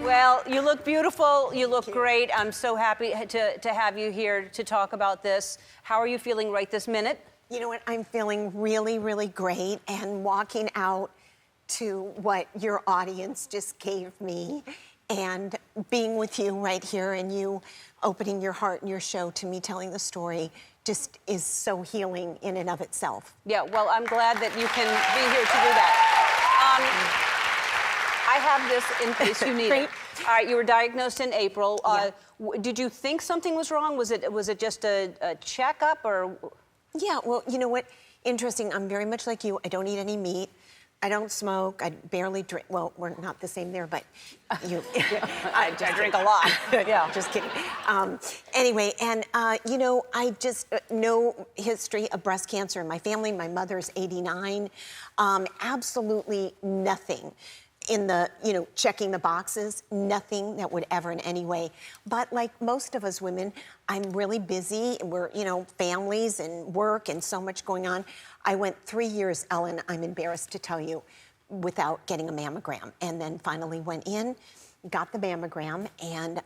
Well, you look beautiful. You look great. I'm so happy to have you here to talk about this. How are you feeling right this minute? You know what? I'm feeling really, really great. And walking out to what your audience just gave me and being with you right here and you opening your heart and your show to me telling the story just is so healing in and of itself. Yeah, well, I'm glad that you can be here to do that. I have this in case you need it. All right, you were diagnosed in April. Yeah. Did you think something was wrong? Was it just a checkup or? Yeah, well, you know what? Interesting. I'm very much like you. I don't eat any meat. I don't smoke. I barely drink. Well, we're not the same there, but you. I drink a lot. Yeah. Just kidding. Anyway, and you know, I just no history of breast cancer in my family. My mother's 89. Absolutely nothing in the, you know, checking the boxes, nothing that would ever in any way. But like most of us women, I'm really busy. We're, you know, families and work and so much going on. I went 3 years, Ellen, I'm embarrassed to tell you, without getting a mammogram. And then finally went in, got the mammogram, and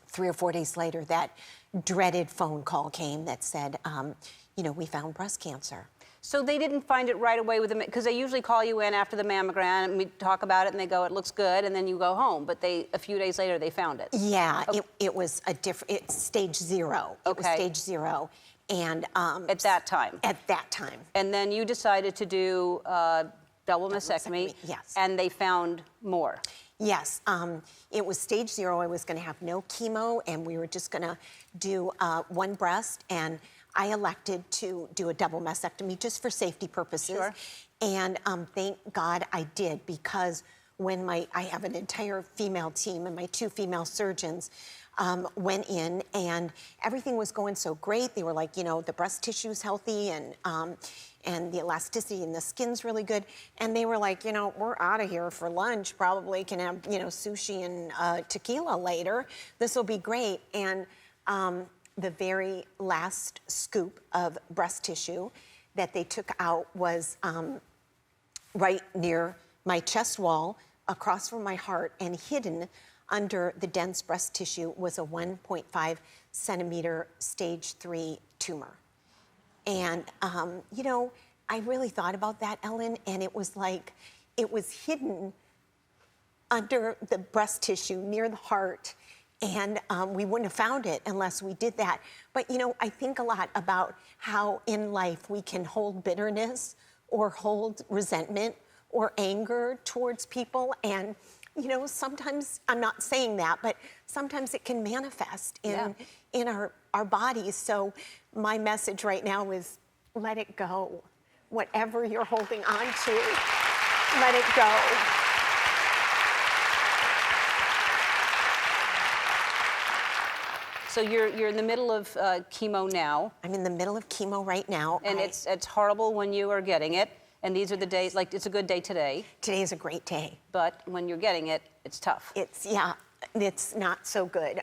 3 or 4 days later, that dreaded phone call came that said, you know, we found breast cancer. So they didn't find it right away with the, because they usually call you in after the mammogram and we talk about it and they go, it looks good, and then you go home. But a few days later, they found it. Yeah, okay. It was a different, it's stage 0. Okay. It was stage 0. And at that time? At that time. And then you decided to do double mastectomy. Yes. And they found more. Yes, it was stage 0. I was gonna have no chemo and we were just gonna do one breast, and I elected to do a double mastectomy just for safety purposes. Sure. And thank God I did, because when I have an entire female team and my 2 female surgeons went in and everything was going so great. They were like, you know, the breast tissue's healthy and the elasticity in the skin's really good. And they were like, you know, we're out of here for lunch, probably can have, you know, sushi and tequila later. This will be great. And the very last scoop of breast tissue that they took out was right near my chest wall, across from my heart, and hidden under the dense breast tissue was a 1.5 centimeter stage 3 tumor. And, you know, I really thought about that, Ellen, and it was like, it was hidden under the breast tissue near the heart. And we wouldn't have found it unless we did that. But, you know, I think a lot about how in life we can hold bitterness or hold resentment or anger towards people. And, you know, sometimes, I'm not saying that, but sometimes it can manifest in our bodies. So my message right now is let it go. Whatever you're holding on to, let it go. So you're in the middle of chemo now. I'm in the middle of chemo right now. And it's horrible when you are getting it. And these are the days, like it's a good day today. Today is a great day. But when you're getting it, it's tough. It's not so good.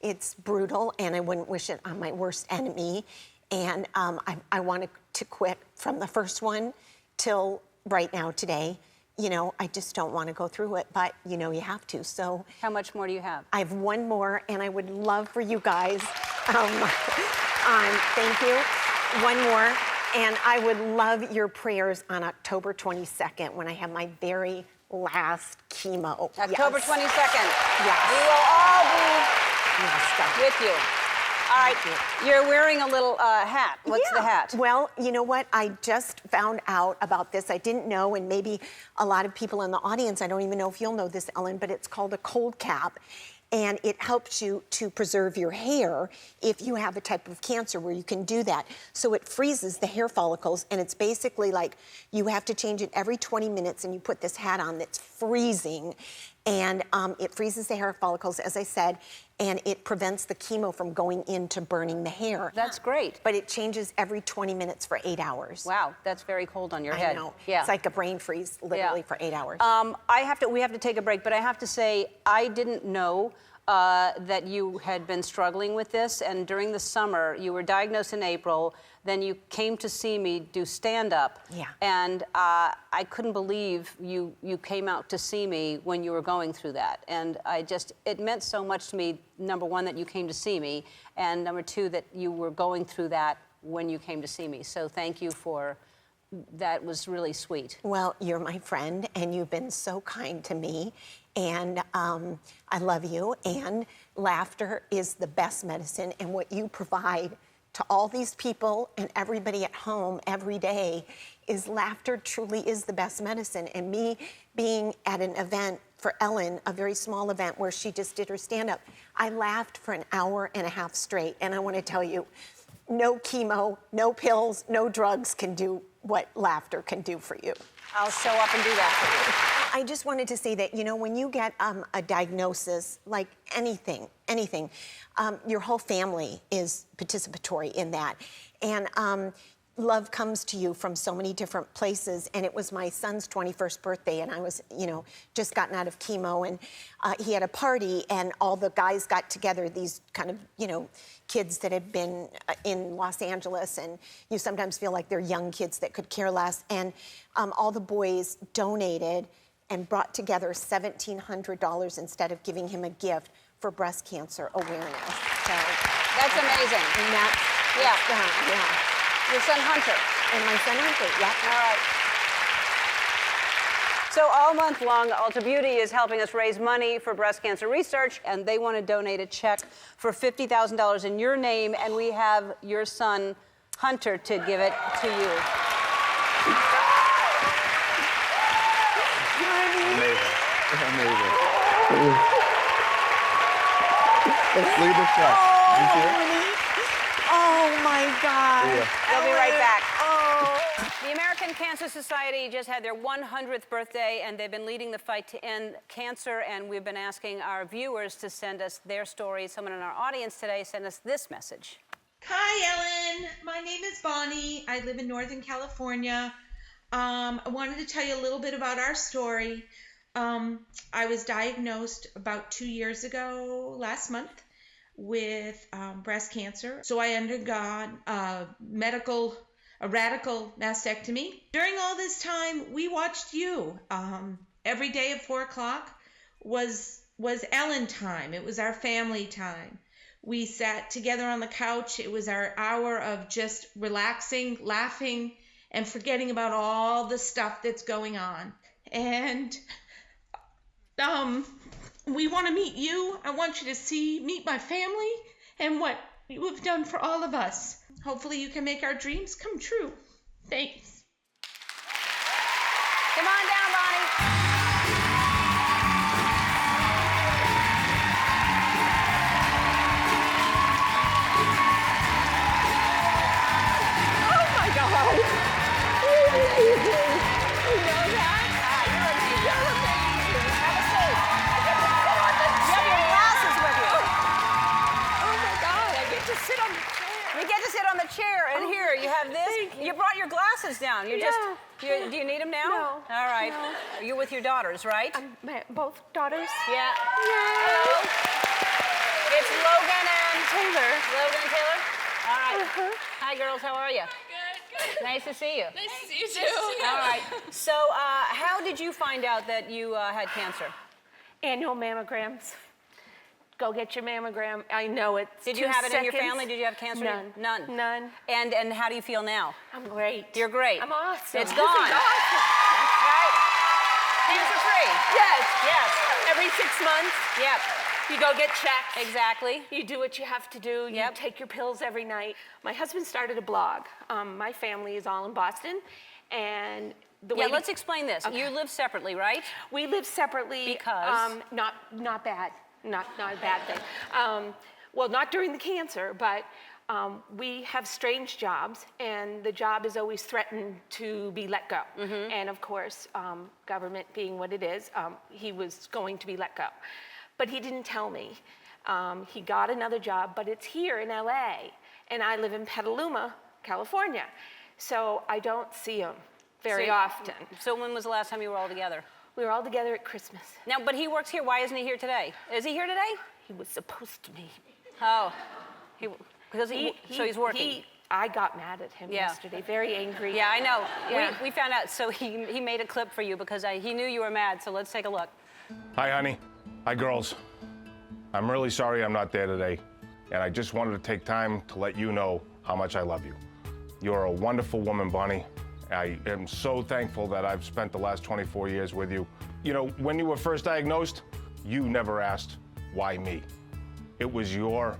It's brutal, and I wouldn't wish it on my worst enemy. And I wanted to quit from the first one till right now today. You know, I just don't want to go through it, but, you know, you have to, so. How much more do you have? I have one more, and I would love for you guys, thank you, one more, and I would love your prayers on October 22nd when I have my very last chemo. October 22nd. Yes. We will all be with you. All right, you're wearing a little hat. What's the hat? Well, you know what? I just found out about this. I didn't know, and maybe a lot of people in the audience, I don't even know if you'll know this, Ellen, but it's called a cold cap. And it helps you to preserve your hair if you have a type of cancer where you can do that. So it freezes the hair follicles, and it's basically like you have to change it every 20 minutes, and you put this hat on that's freezing. And it freezes the hair follicles, as I said, and it prevents the chemo from going into burning the hair. That's great. But it changes every 20 minutes for 8 hours. Wow, that's very cold on your head. I know. Yeah. It's like a brain freeze, literally, for 8 hours. We have to take a break, but I have to say, I didn't know that you had been struggling with this, and during the summer, you were diagnosed in April, then you came to see me do stand-up. Yeah. And I couldn't believe you came out to see me when you were going through that. And it meant so much to me, number one, that you came to see me, and number two, that you were going through that when you came to see me. So thank you for, that was really sweet. Well, you're my friend, and you've been so kind to me, and I love you, and laughter is the best medicine, and what you provide to all these people and everybody at home every day is laughter truly is the best medicine. And me being at an event for Ellen, a very small event where she just did her stand-up, I laughed for an hour and a half straight, and I want to tell you, no chemo, no pills, no drugs can do what laughter can do for you. I'll show up and do that for you. I just wanted to say that, you know, when you get a diagnosis, like anything, your whole family is participatory in that. And love comes to you from so many different places. And it was my son's 21st birthday, and I was, you know, just gotten out of chemo, and he had a party, and all the guys got together, these kind of, you know, kids that had been in Los Angeles, and you sometimes feel like they're young kids that could care less. And all the boys donated and brought together $1,700 instead of giving him a gift for breast cancer awareness. So That's amazing. and that's done, yeah. Your son Hunter. And my son Hunter, yeah. All right. So all month long, Ulta Beauty is helping us raise money for breast cancer research, and they want to donate a check for $50,000 in your name, and we have your son Hunter to give it to you. Amazing. Look at the check. You see it? Oh my God. We'll be right back. The American Cancer Society just had their 100th birthday, and they've been leading the fight to end cancer, and we've been asking our viewers to send us their stories. Someone in our audience today sent us this message. Hi, Ellen. My name is Bonnie. I live in Northern California. I wanted to tell you a little bit about our story. I was diagnosed about 2 years ago, last month, with breast cancer. So I undergone a radical mastectomy. During all this time, we watched you. Every day at 4 o'clock was Ellen time. It was our family time. We sat together on the couch. It was our hour of just relaxing, laughing, and forgetting about all the stuff that's going on. And we want to meet you. I want you to meet my family and what you have done for all of us. Hopefully you can make our dreams come true. Thanks. Come on down, Bonnie. Oh my God. You're amazing. You know that? You're amazing. You're amazing. Have a seat. You have your glasses with you. Oh my God, I get to sit on the chair. You get to sit on the chair, and here you have this. Thank you. brought your glasses down. Do you need them now? No. All right. No. You're with your daughters, right? Both daughters? Yeah. Yay. Hello. It's Logan and Taylor. Logan and Taylor. All right. Uh-huh. Hi, girls. How are you? Good. Nice to see you. Nice to see you too. All right. So, how did you find out that you had cancer? Annual mammograms. Go get your mammogram. I know it's Did you 2 have it in your seconds. family? Did you have cancer? None. None. And how do you feel now? I'm great. You're great. I'm awesome. It's This gone. is awesome. Right? Cancer free. Yes. Yes. Every 6 months, Yep. you go get checked. Exactly. You do what you have to do. You Yep. take your pills every night. My husband started a blog. My family is all in Boston, and the way Let's explain this. Okay. You live separately, right? we live separately. Because? Not bad. Not a bad thing. Well, not during the cancer, but we have strange jobs, and the job is always threatened to be let go. Mm-hmm. And of course, government being what it is, he was going to be let go. But he didn't tell me. He got another job, but it's here in LA, and I live in Petaluma, California. So I don't see him very often. So when was the last time you were all together? We were all together at Christmas. Now, but he works here. Why isn't he here today? Is he here today? he was supposed to be. Oh, so he's working. I got mad at him yesterday, very angry. Yeah, I know. Yeah. We found out. So he made a clip for you because he knew you were mad. So let's take a look. Hi, honey. Hi, girls. I'm really sorry I'm not there today, and I just wanted to take time to let you know how much I love you. You're a wonderful woman, Bonnie. I am so thankful that I've spent the last 24 years with you. You know, when you were first diagnosed, you never asked, why me? It was your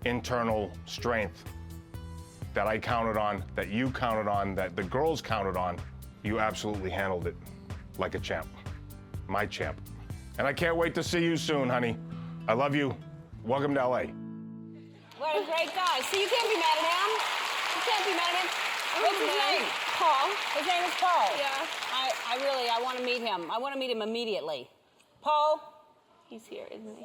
internal strength that I counted on, that you counted on, that the girls counted on. You absolutely handled it like a champ, my champ. And I can't wait to see you soon, honey. I love you. Welcome to LA. What a great guy. See, you can't be mad at him. You can't be mad at him. What's his name? Paul. His name is Paul. Yeah. I want to meet him. I want to meet him immediately. Paul? He's here, isn't he?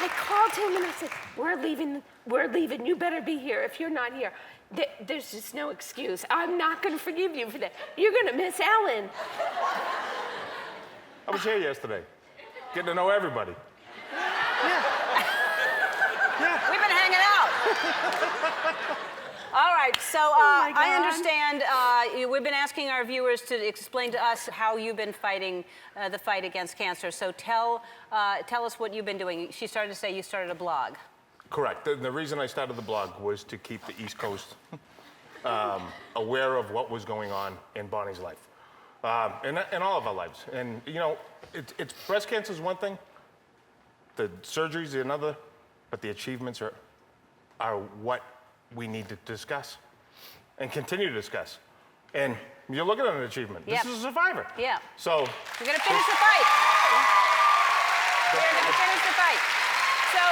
I called him and I said, we're leaving, you better be here. If you're not here, there's just no excuse. I'm not gonna forgive you for that. You're gonna miss Ellen. I was here yesterday, getting to know everybody. We've been hanging out. All right, so my I God. understand we've been asking our viewers to explain to us how you've been fighting the fight against cancer. So tell us what you've been doing. She started to say you started a blog. Correct. The reason I started the blog was to keep the East Coast aware of what was going on in Bonnie's life, and all of our lives. And you know, it's breast cancer is one thing, the surgeries are another, but the achievements are what we need to discuss and continue to discuss. And you're looking at an achievement. Yep. This is a survivor. Yeah. So We're going to finish the fight. We're going to finish the fight. So,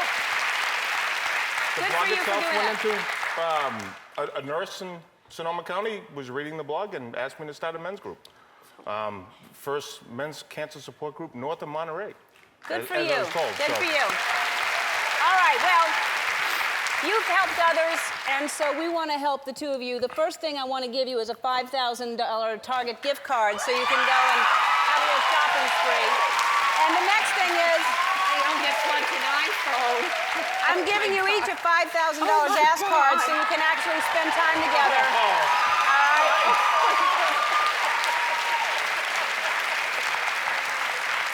the good blog for you for itself doing went into a nurse in Sonoma County was reading the blog and asked me to start a men's group. First men's cancer support group north of Monterey. Good for as you. I was told. Good So, for you. All right, well, you've helped others, and so we want to help the two of you. The first thing I want to give you is a $5,000 Target gift card so you can go and have a little shopping spree. And the next thing is, I don't just want an iPhone. I'm giving you each a $5,000 ass card so you can actually spend time together. All right?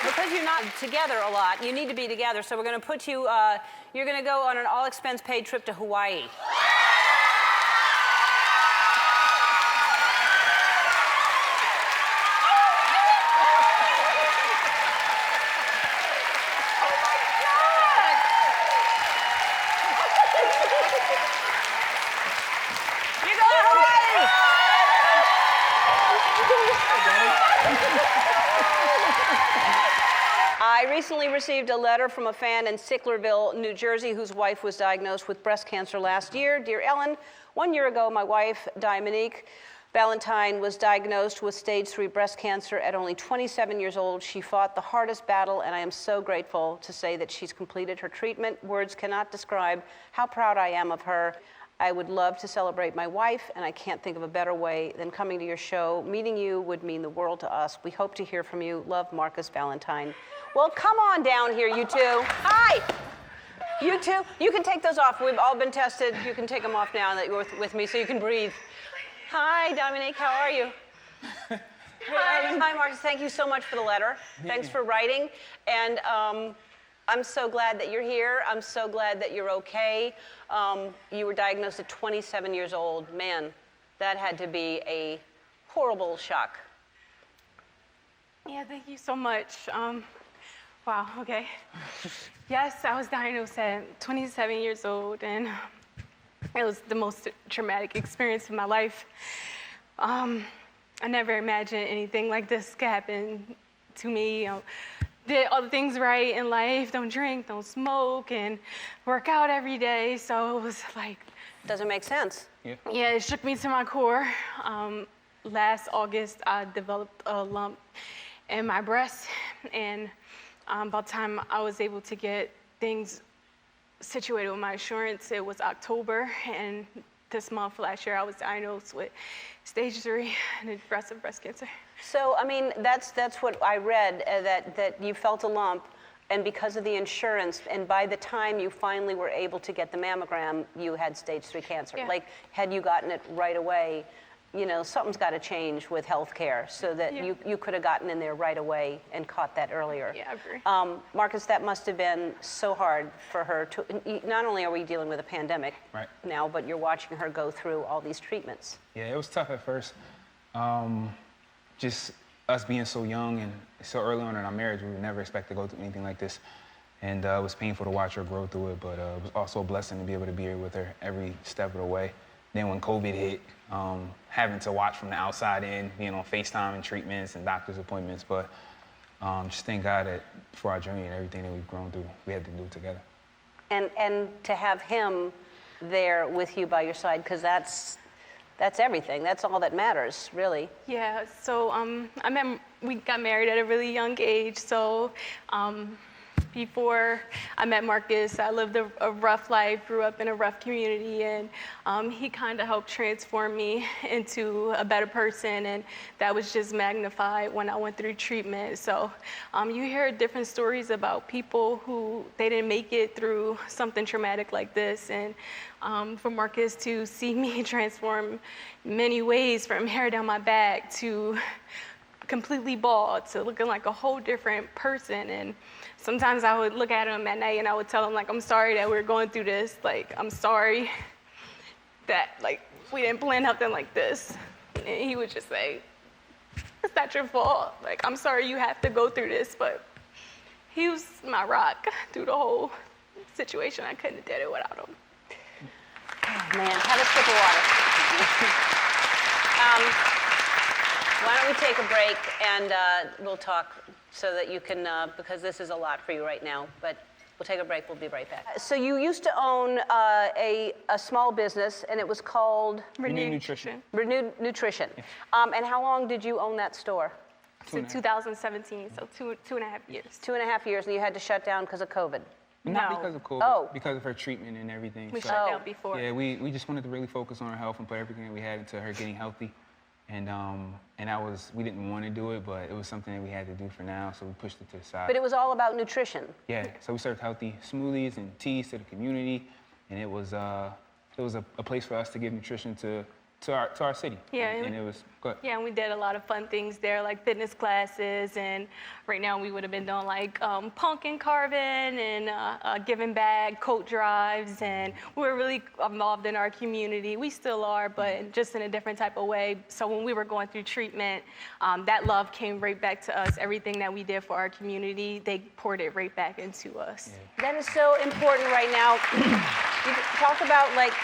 Because you're not together a lot, you need to be together. So we're going to put you, you're going to go on an all-expense-paid trip to Hawaii. You're going to Hawaii! I recently received a letter from a fan in Sicklerville, New Jersey, whose wife was diagnosed with breast cancer last year. Dear Ellen, 1 year ago, my wife, Dominique Valentine, was diagnosed with stage 3 breast cancer at only 27 years old. She fought the hardest battle, and I am so grateful to say that she's completed her treatment. Words cannot describe how proud I am of her. I would love to celebrate my wife, and I can't think of a better way than coming to your show. Meeting you would mean the world to us. We hope to hear from you. Love, Marcus Valentine. Well, come on down here, you two. Hi. You two, you can take those off. We've all been tested. You can take them off now that you're with me so you can breathe. Hi, Dominique, how are you? Hi, Marcus. Thank you so much for the letter. Thanks for writing. And I'm so glad that you're here. I'm so glad that you're okay. You were diagnosed at 27 years old. Man, that had to be a horrible shock. Yeah, thank you so much. Wow, okay. Yes, I was diagnosed at 27 years old, and it was the most traumatic experience of my life. I never imagined anything like this could happen to me. You know, did all the things right in life, don't drink, don't smoke, and work out every day, so it was like... Doesn't make sense. Yeah, it shook me to my core. last August, I developed a lump in my breast, and by the time I was able to get things situated with my insurance, it was October, and this month last year I was diagnosed with stage 3 and aggressive breast cancer. So, I mean, that's what I read, that you felt a lump, and because of the insurance, and by the time you finally were able to get the mammogram, you had stage 3 cancer. Yeah. Like, had you gotten it right away, you know, something's got to change with healthcare so that Yeah. you could have gotten in there right away and caught that earlier. Yeah, I agree. Marcus, that must have been so hard for her to, not only are we dealing with a pandemic Right. now, but you're watching her go through all these treatments. Yeah, it was tough at first. Just us being so young and so early on in our marriage, we would never expect to go through anything like this. And it was painful to watch her grow through it, but it was also a blessing to be able to be here with her every step of the way. Then when COVID hit, having to watch from the outside in, being on FaceTime and treatments and doctor's appointments, but just thank God that for our journey and everything that we've grown through, we had to do it together. And to have him there with you by your side, because that's everything. That's all that matters, really. Yeah, so we got married at a really young age, so before I met Marcus, I lived a rough life, grew up in a rough community, and he kind of helped transform me into a better person, and that was just magnified when I went through treatment. So you hear different stories about people who they didn't make it through something traumatic like this, and for Marcus to see me transform in many ways, from hair down my back to completely bald to looking like a whole different person. And sometimes I would look at him at night and I would tell him, like, I'm sorry that we're going through this. Like, I'm sorry that, like, we didn't plan nothing like this. And he would just say, it's not your fault. Like, I'm sorry you have to go through this. But he was my rock through the whole situation. I couldn't have did it without him. Man, have a sip of water. Why don't we take a break and we'll talk so that you can, because this is a lot for you right now, but we'll take a break. We'll be right back. So you used to own a small business, and it was called? Renewed Nutrition. Renewed Nutrition. And how long did you own that store? Since 2017, so two and a half years. 2.5 years, and you had to shut down because of COVID. Not No. because of COVID, Oh. because of her treatment and everything. We So, shut down before. yeah, we just wanted to really focus on her health and put everything that we had into her getting healthy. And that was, we didn't want to do it, but it was something that we had to do for now, so we pushed it to the side. But it was all about nutrition. Yeah, so we served healthy smoothies and teas to the community, and it was a place for us to give nutrition to our city. Yeah, and it was good. Yeah, and we did a lot of fun things there, like fitness classes, and right now we would have been doing like pumpkin carving and giving back coat drives, and we were really involved in our community. We still are, but just in a different type of way. So when we were going through treatment, that love came right back to us. Everything that we did for our community, they poured it right back into us. Yeah. That is so important right now. You talk about, like,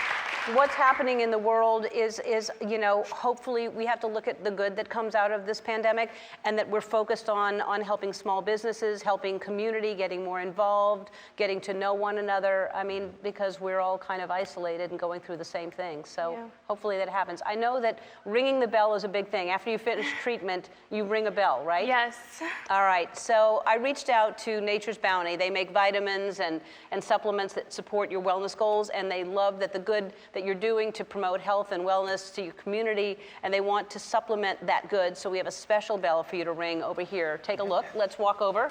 what's happening in the world is, you know, hopefully we have to look at the good that comes out of this pandemic, and that we're focused on helping small businesses, helping community, getting more involved, getting to know one another. I mean, because we're all kind of isolated and going through the same thing. So Yeah. hopefully that happens. I know that ringing the bell is a big thing. After you finish treatment, you ring a bell, right? Yes. All right, so I reached out to Nature's Bounty. They make vitamins and supplements that support your wellness goals, and they love that the good that you're doing to promote health and wellness to your community, and they want to supplement that good. So we have a special bell for you to ring over here. Take a look. Let's walk over.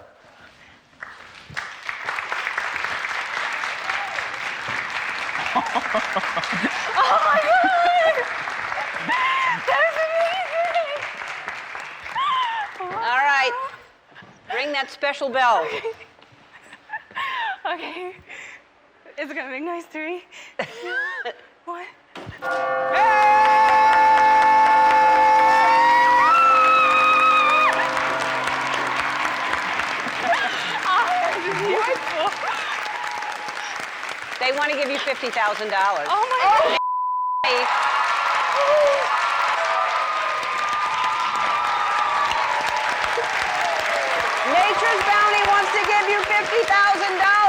Oh my God! That was amazing! All right, ring that special bell. Okay. Is it gonna make noise, 3? What? They want to give you $50,000. Oh my God! Nature's Bounty wants to give you $50,000.